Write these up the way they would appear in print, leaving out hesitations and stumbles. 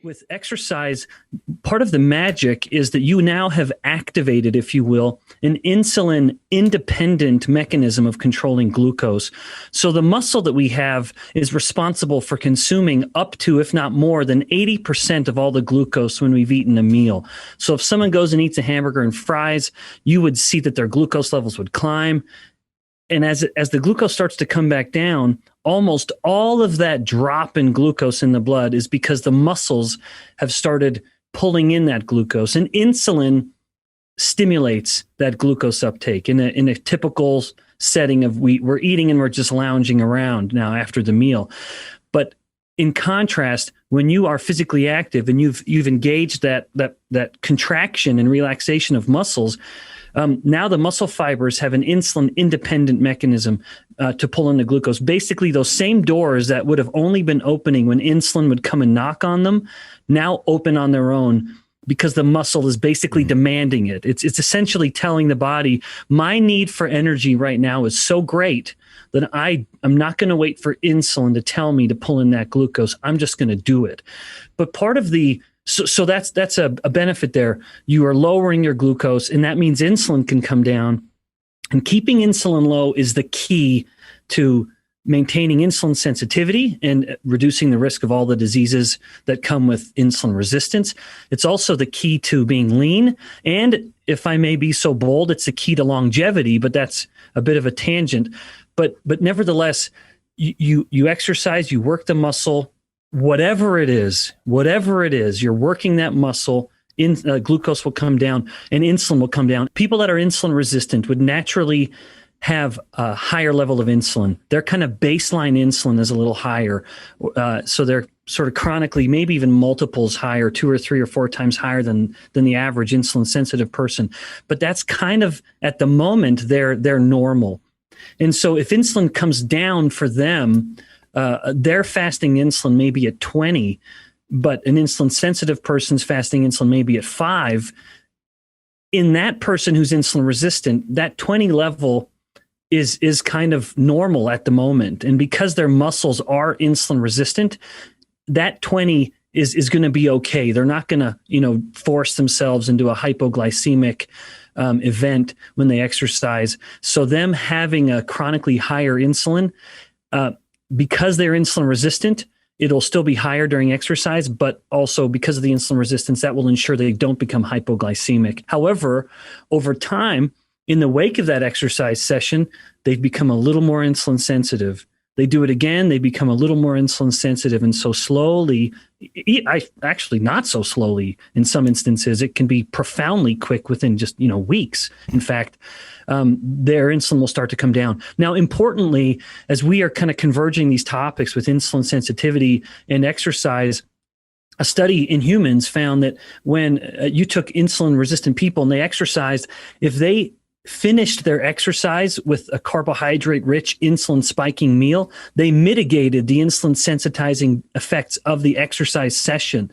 with exercise, part of the magic is that you now have activated, if you will, an insulin independent mechanism of controlling glucose. So the muscle that we have is responsible for consuming up to, if not more than 80% of all the glucose when we've eaten a meal. So if someone goes and eats a hamburger and fries, you would see that their glucose levels would climb. And as the glucose starts to come back down, almost all of that drop in glucose in the blood is because the muscles have started pulling in that glucose. And insulin stimulates that glucose uptake in a typical setting of we're eating and we're just lounging around now after the meal. But in contrast, when you are physically active and you've engaged that contraction and relaxation of muscles, now the muscle fibers have an insulin-independent mechanism to pull in the glucose. Basically, those same doors that would have only been opening when insulin would come and knock on them, now open on their own because the muscle is basically demanding it. It's essentially telling the body, my need for energy right now is so great that I'm not going to wait for insulin to tell me to pull in that glucose. I'm just going to do it. But part of the So that's a benefit there. You are lowering your glucose, and that means insulin can come down. And keeping insulin low is the key to maintaining insulin sensitivity and reducing the risk of all the diseases that come with insulin resistance. It's also the key to being lean. And if I may be so bold, it's the key to longevity, but that's a bit of a tangent. But nevertheless, you exercise, you work the muscle. Whatever it is, you're working that muscle, glucose will come down and insulin will come down. People that are insulin resistant would naturally have a higher level of insulin. Their kind of baseline insulin is a little higher. So they're sort of chronically, maybe even multiples higher, 2 or 3 or 4 times higher than the average insulin sensitive person. But that's kind of, at the moment, they're normal. And so if insulin comes down for them, their fasting insulin may be at 20, but an insulin-sensitive person's fasting insulin may be at 5. In that person who's insulin resistant, that 20 level is kind of normal at the moment. And because their muscles are insulin resistant, that 20 is going to be okay. They're not going to, force themselves into a hypoglycemic event when they exercise. So them having a chronically higher insulin, because they're insulin resistant, it'll still be higher during exercise, but also because of the insulin resistance, that will ensure they don't become hypoglycemic. However, over time, in the wake of that exercise session, they've become a little more insulin sensitive. They do it again, they become a little more insulin sensitive. And so slowly, actually not so slowly in some instances, it can be profoundly quick within just, weeks. In fact, their insulin will start to come down. Now, importantly, as we are kind of converging these topics with insulin sensitivity and exercise, a study in humans found that when you took insulin-resistant people and they exercised, if they finished their exercise with a carbohydrate-rich insulin-spiking meal, they mitigated the insulin-sensitizing effects of the exercise session.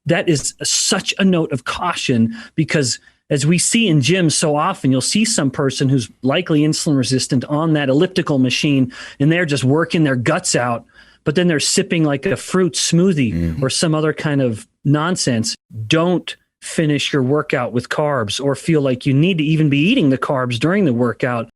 That is such a note of caution because as we see in gyms so often, you'll see some person who's likely insulin resistant on that elliptical machine and they're just working their guts out, but then they're sipping like a fruit smoothie or some other kind of nonsense. Don't finish your workout with carbs or feel like you need to even be eating the carbs during the workout.